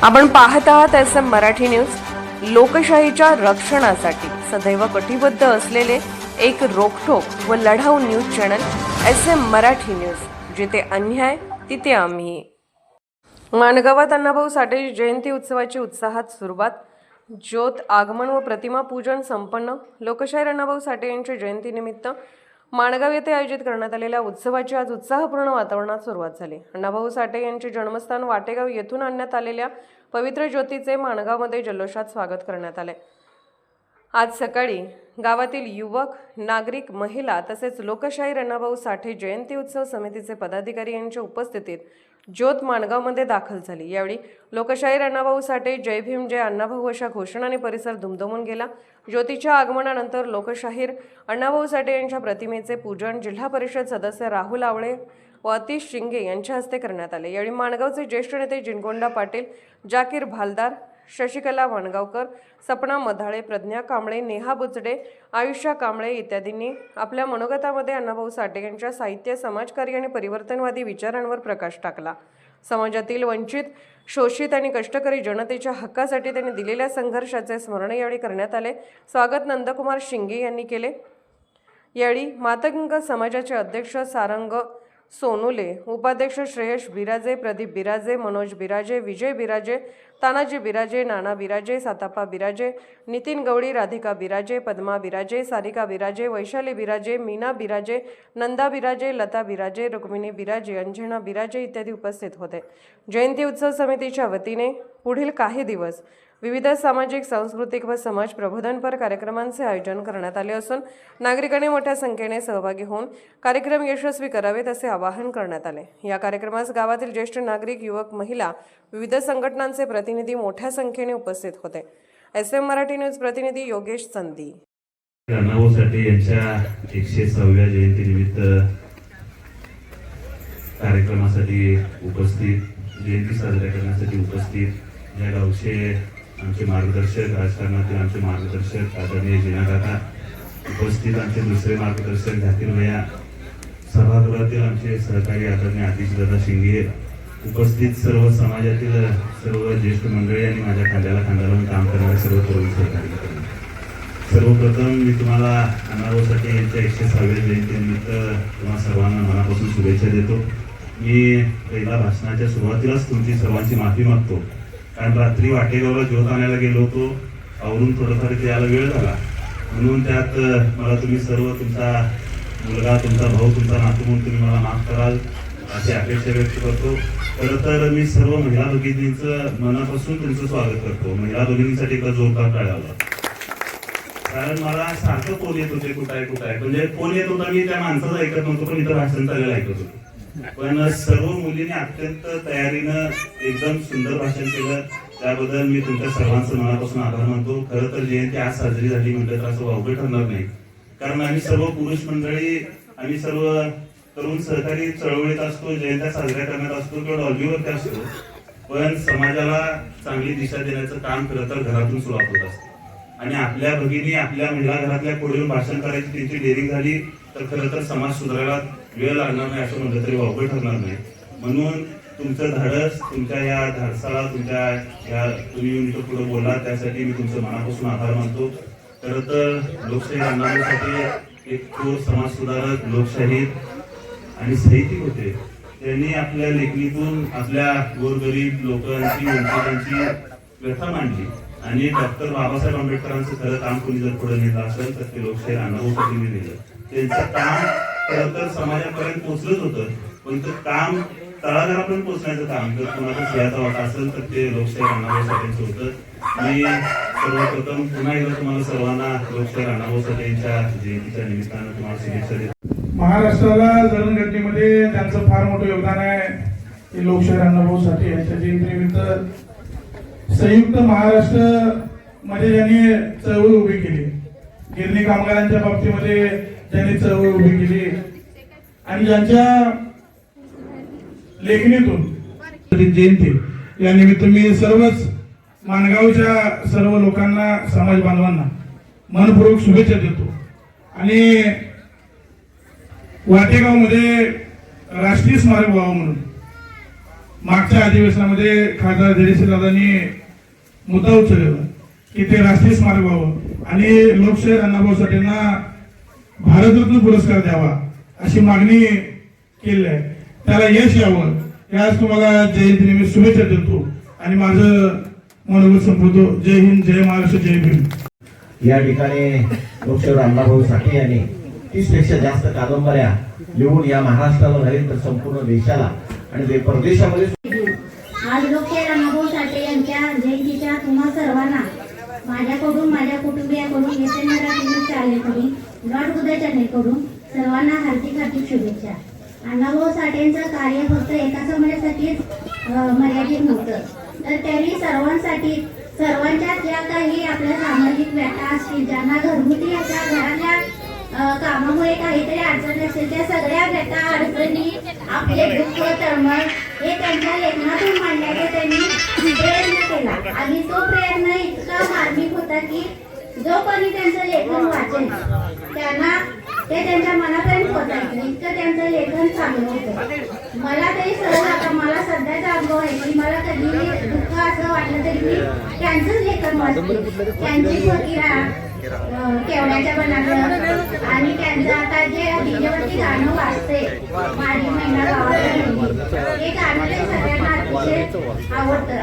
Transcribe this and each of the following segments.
आपण पाहत आहात SM मराठी न्यूज. लोकशाहीच्या रक्षणासाठी सदैव कटिबद्ध असलेले एक रोखठोक व लढाऊ news channel SM Marathi news. जिथे अन्याय तिथे आम्ही. माणगावात अण्णाभाऊ साठे जयंती उत्सवाची उत्साहात सुरुवात. ज्योत आगमन व प्रतिमा पूजन संपन्न. लोकशाहीर अण्णाभाऊ साठे यांच्या जयंतीनिमित्त माणगाव येथे आयोजित करण्यात आलेल्या उत्सवाची आज उत्साहपूर्ण वातावरणात सुरुवात झाली. अण्णाभाऊ साठे यांचे जन्मस्थान वाटेगाव येथून आणण्यात आलेल्या पवित्र ज्योतीचे माणगावमध्ये जल्लोषात स्वागत करण्यात आले. आज सकाळी गावातील युवक, नागरिक, महिला तसेच लोकशाहीर अण्णाभाऊ साठे जयंती उत्सव समितीचे पदाधिकारी यांच्या उपस्थितीत ज्योत माणगावमध्ये दाखल झाली. यावेळी लोकशाहीर अण्णाभाऊ साठे, जय भीम, जय अण्णाभाऊ अशा घोषणाने परिसर दुमदुमून गेला. ज्योतीच्या आगमनानंतर लोकशाहीर अण्णाभाऊ साठे यांच्या प्रतिमेचे पूजन जिल्हा परिषद सदस्य राहुल आवळे व अतिश शिंगे यांच्या हस्ते करण्यात आले. यावेळी माणगावचे ज्येष्ठ नेते जिनगोंडा पाटील, जाकीर भालदार, शशिकला वाणगावकर, सपना मधाळे, प्रज्ञा कांबळे, नेहा बुचडे, आयुष्या कांबळे इत्यादींनी आपल्या मनोगतामध्ये अण्णाभाऊ साठे यांच्या साहित्य, समाजकार्य आणि परिवर्तनवादी विचारांवर प्रकाश टाकला. समाजातील वंचित, शोषित आणि कष्टकरी जनतेच्या हक्कासाठी त्यांनी दिलेल्या संघर्षाचे स्मरण यावेळी करण्यात आले. स्वागत नंदकुमार शिंगे यांनी केले. यावेळी मातंग समाजाचे अध्यक्ष सारंग सोनुले, उपाध्यक्ष श्रेयश बिराजे, प्रदीप बिराजे, मनोज बिराजे, विजय बिराजे, तानाजी बिराजे, नाना बिराजे, सातापा बिराजे, नितीन गवळी, राधिका बिराजे, पद्मा बिराजे, सारिका बिराजे, वैशाली बिराजे, मीना बिराजे, नंदा बिराजे, लता बिराजे, रुक्मिणी बिराजे, अंजना बिराजे इत्यादी उपस्थित होते. जयंती उत्सव समितीच्या वतीने पुढील काही दिवस विविध सामाजिक, सांस्कृतिक व समाज प्रबोधनपर कार्यक्रमांचे आयोजन करण्यात आले असून नागरिकांनी मोठ्या संख्येने सहभागी होऊन कार्यक्रम यशस्वी करावेत असे आवाहन करण्यात आले. या कार्यक्रमास गावातील ज्येष्ठ नागरिक, युवक, महिला, विविध संघटनांचे प्रतिनिधी मोठ्या संख्येने उपस्थित होते. SM मराठी न्यूज प्रतिनिधी योगेश संधी. अण्णाभाऊ साठे यांच्या 106व्या जयंतीनिमित्त कार्यक्रमासाठी उपस्थित, जयंती साजऱ्या करण्यासाठी उपस्थित या गावचे आमचे मार्गदर्शक, राजकारणातील आमचे मार्गदर्शक आदरणीय जिनाकाका, उपस्थित आमचे दुसरे मार्गदर्शक झाकीर भैया, सभागृहातील आमचे सहकारी आदरणीय आतिशदादा शिंगे, उपस्थित सर्व समाजातील सर्व ज्येष्ठ मंडळी आणि माझ्या खांद्याला काम करणारे सर्व तरुण सहकारी. सर्वप्रथम मी तुम्हाला अण्णाभाऊ साठे यांच्या 106व्या जयंतीनिमित्त तुम्हा सर्वांना मनापासून शुभेच्छा देतो. मी पहिल्या भाषणाच्या सुरुवातीलाच तुमची सर्वांची माफी मागतो, कारण रात्री वाटेगावला ज्योत आणायला गेलो होतो, आवरून थोडंफार इथे यायला वेळ झाला, म्हणून त्यात मला तुम्ही सर्व, तुमचा मुलगा, तुमचा भाऊ, तुमचा नातू म्हणून तुम्ही मला माफ कराल अशी अपेक्षा व्यक्त करतो. खरं तर मी सर्व महिला भगिनींचं मनापासून तुमचं स्वागत करतो. महिला भगिनींसाठी एक जोरदार टाळ्या लावा, कारण मला सारखं फोन येत होते, कुठं आहे म्हणजे फोन येत होता, मी त्या माणसाचं ऐकत नव्हतो, पण इथं भाषण चाललेलं ऐकत होतो. पण सर्व मुलींनी अत्यंत तयारीनं एकदम सुंदर भाषण केलं, त्याबद्दल मी तुमच्या सर्वांचं मनापासून आभार मानतो. खरं तर जयंती आज साजरी झाली म्हटलं तर असं वावगं ठरणार नाही, कारण आम्ही सर्व पुरुष मंडळी, आम्ही सर्व तरुण सहकारी चळवळीत असतो, जयंत्या साजऱ्या करण्यात असतो किंवा डॉल्बीवरती असतो, पण समाजाला चांगली दिशा देण्याचं काम खरं तर घरातून सुरुवात होत असते. आणि आपल्या भगिनी, आपल्या महिला घरातल्या पुढे येऊन भाषण करायची त्यांची डेअरिंग झाली तर खरं तर समाज सुधारायला वेळ लागणार नाही असं म्हटलं तरी वावगं ठरणार नाही. म्हणून तुमचं धाडस, तुमच्या या धाडसाला, तुमच्या या तुम्ही येऊन इथं पुढे बोलला त्यासाठी मी तुमचं मनापासून आभार मानतो. खरं तर लोकशाही अण्णाभाऊ साठे एक थोर समाज सुधारक, लोकशाही आणि साहित्यिक होते. त्यांनी आपल्या लेखणीतून आपल्या गोरगरीब लोकांची, वंचितांची व्यथा मांडली आणि डॉक्टर बाबासाहेब आंबेडकरांचं खरं काम कोणी जर पुढे नेलं असेल तर ते लोकशाहीर अण्णाभाऊ साठेंनी नेलं. त्यांचं काम खरं तर समाजापर्यंत पोहोचलंच होतं, पण ते काम तळागाळापर्यंत पोहोचण्याचं काम जर कोणाचा सिंहाचा वाटा असेल तर ते लोकशाहीर अण्णाभाऊ साठेंचं होतं. मी सर्वप्रथम पुन्हा एकदा तुम्हाला सर्वांना लोकशाहीर अण्णाभाऊ साठे यांच्या जयंतीच्या निमित्तानं तुम्हाला शुभेच्छा देतो. महाराष्ट्राला जडणघडणीमध्ये त्यांचं फार मोठं योगदान आहे. ते लोकशाहीर अण्णाभाऊ साठे यांच्या जयंतीनिमित्त संयुक्त महाराष्ट्र मध्ये ज्यांनी चळवळ उभी केली, गिरणी कामगारांच्या बाबतीमध्ये ज्यांनी चळवळ उभी केली आणि ज्यांच्या लेखणीतून जयंती या निमित्त मी सर्वच माणगावच्या सर्व लोकांना, समाज बांधवांना मनपूर्वक शुभेच्छा देतो. आणि वाटेगाव मध्ये राष्ट्रीय स्मारक व्हावं म्हणून मागच्या अधिवेशनामध्ये खासदार धैर्यशीलदादांनी मुद्दा उचललेला की ते राष्ट्रीय स्मारक व्हावं आणि लोकशाहीर अण्णाभाऊ साठेंना भारतरत्न पुरस्कार द्यावा अशी मागणी केली आहे. त्याला यश यावं याच तुम्हाला जयंतीनिमित्त शुभेच्छा देतो आणि माझं मनोगत संपवतो. जय हिंद, जय महाराष्ट्र, जय भीम. या ठिकाणी लोकशाहीर अण्णाभाऊ साठे यांनी 30 पेक्षा जास्त कादंबऱ्या लिहून या महाराष्ट्राला नव्हे तर संपूर्ण देशाला आणि परदेशामध्ये आज लोकशाहीर अण्णाभाऊ साठे यांच्या जयंतीच्या तुम्हा सर्वांना माझ्याकडून, माझ्या कुटुंबियाकडून, एसएम मराठी न्यूज चॅनेलकडून, लॉर्ड उदय चॅनेलकडून सर्वांना हार्दिक हार्दिक शुभेच्छा. अण्णाभाऊ साठेंचं कार्य फक्त एका समाजासाठीच मर्यादित नव्हतं, तर त्यांनी सर्वांच्या ज्या काही आपल्या सामाजिक व्यथा असतील, ज्यांना घरगुती अशा घरातल्या कामामुळे काहीतरी अडचण असेल, त्या सगळ्या व्यथा अडचणी, आपले दुःख तळमळ हे त्यांच्या लेखनातून मांडण्याचा त्यांनी प्रयत्न केला आणि तो प्रयत्न इतका मार्मिक होता की जो कोणी त्यांचं लेखन वाचेल त्यांना ते त्यांच्या मनापर्यंत पोहोचायचं इतकं त्यांचं लेखन चांगलं होतं. मला तरी सहज आता मला सध्याचा अनुभव आहे की मला कधी दुःख असं वाटलं तरी मी त्यांचंच लेखन वाचते. त्यांची फकीरा केवड्याच्या बनानं आणि त्यांचं आता जे डीजेवरती गाणं वाजते माझी महिना गावाला हे गाणं ते सगळ्यांना अतिशय आवडतं.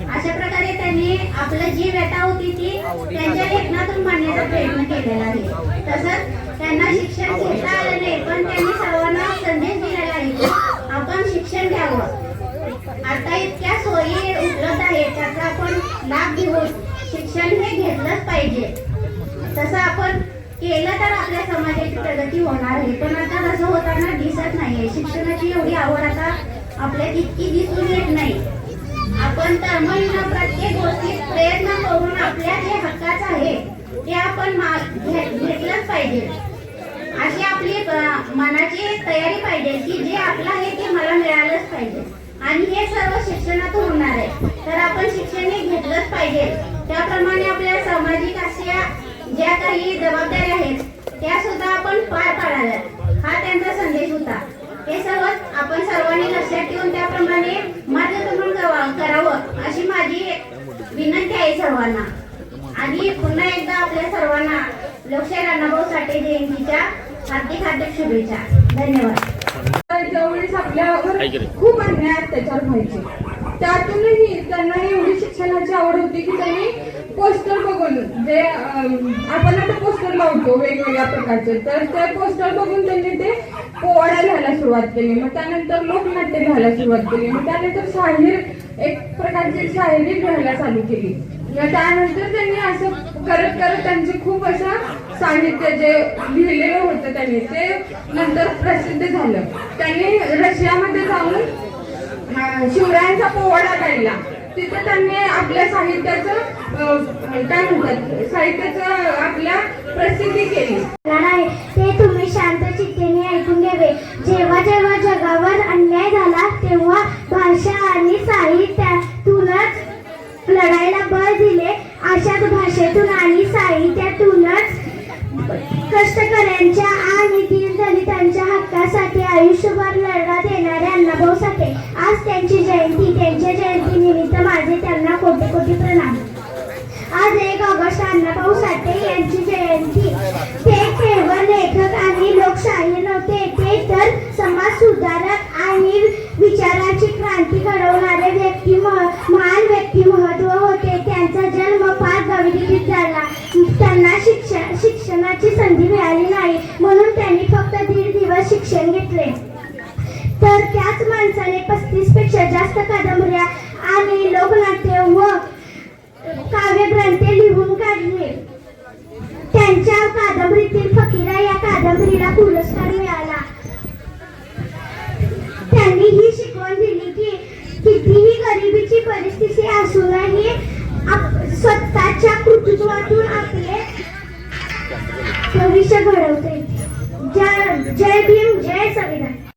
अशा प्रकारे त्यांनी आपलं जी व्यथा होती ती त्यांच्या लेखनातून मांडण्याचा प्रयत्न केलेला आहे. तसंच त्यांना शिक्षण घेता आलं नाही पण त्यांनी सर्वांना संदेश दिलेला आहे की आपण शिक्षण घ्यावं. आता इतक्या सोयी उपलब्ध आहेत त्याचा आपण लाभ घेऊन शिक्षण हे घेतलंच पाहिजे. तसं आपण केलं तर आपल्या समाजाची प्रगती होणार आहे. पण आता तसं होताना दिसत नाहीये. शिक्षणाची एवढी आवड आता आपल्यात इतकी दिसून येत नाही. आपण तळमळीनं प्रत्येक गोष्टीत प्रयत्न करून आपल्या जे हक्काचं आहे ते आपण घेतलंच पाहिजे अशी आपली मनाची तयारी पाहिजे की जे आपलं आहे ते मला मिळालंच पाहिजे आणि हे सर्व शिक्षणातून होणार आहे. तर आपण शिक्षण हे घेतलंच पाहिजे. त्याप्रमाणे आपल्या सामाजिक अशा ज्या काही जबाबदाऱ्या आहेत त्या सुद्धा आपण पार पाडाव्यात हा त्यांचा संदेश होता. हे सर्व आपण सर्वांनी लक्षात ठेवून त्याप्रमाणे मार्गक्रमण करावं अशी माझी विनंती आहे सर्वांना. आणि पुन्हा एकदा आपल्या सर्वांना लोकशाहीर अण्णाभाऊ साठे जयंतीच्या हार्दिक हार्दिक शुभेच्छा. धन्यवाद. त्यावेळेस आपल्यावर खूप अन्याय अत्याचार व्हायचे. त्यातूनही त्यांना एवढी शिक्षणाची आवड होती की त्यांनी पोस्टर बघून जे आपण आता पोस्टर लावतो वेगवेगळ्या प्रकारचे तर ते पोस्टर बघून त्यांनी ते पोवाडा लिहायला सुरुवात केली. मग त्यानंतर लोकनाट्य लिहायला सुरुवात केली. मग त्यानंतर शाहीर एक प्रकारची शाहिरी लिहायला चालू केली. त्यानंतर त्यांनी असं करत करत त्यांचे खूप असं साहित्य जे लिहिलेलं होतं त्यांनी ते नंतर प्रसिद्ध झालं. त्यांनी रशियामध्ये जाऊन शिवरायांचा पोवाडा गायला. तिथे त्यांनी आपल्या साहित्याचं काय म्हणतात साहित्याचं आपल्या प्रसिद्धी केली. ते तुम्ही शांत चित्तेने ऐकून घ्यावे. जेव्हा जेव्हा जगावर अन्याय झाला तेव्हा भाषा आणि साहित्यातूनच लढायला बळ दिले. अशाच भाषेतून आणि साहित्यातूनच कष्टकऱ्यांच्या आणि दीनदलितांच्या हक्कासाठी आयुष्यभर लढा देणारे अण्णाभाऊ साठे आज त्यांची जयंती. त्यांच्या जयंतीनिमित्त माझे त्यांना कोटी कोटी प्रणाम. आज 1 ऑगस्ट अण्णाभाऊ साठे यांची जयंती. ते केवळ लेखक आणि लोकशाहीर नव्हते ते तर समाज सुधारक आणि विचाराची क्रांती घडवणारे महान व्यक्तिमत्व होते. त्यांचा जन्म फार गरिबीत झाला. त्यांना शिक्षणाची संधी मिळाली नाही म्हणून त्यांनी फक्त 1.5 दिवस शिक्षण घेतले. तर त्याच माणसाने 35 पेक्षा जास्त कादंबऱ्या आणि लोकनाट्य व काव्यग्रंथे लिहून काढले. त्यांच्या कादंबरीतील फकीरा या कादंबरीला पुरस्कार मिळाला. त्यांनी ही शिकवण दिली की कितीही गरिबीची परिस्थिती असूनही स्वतःच्या कृतित्वातून आपले भविष्य घडवते. जय भीम.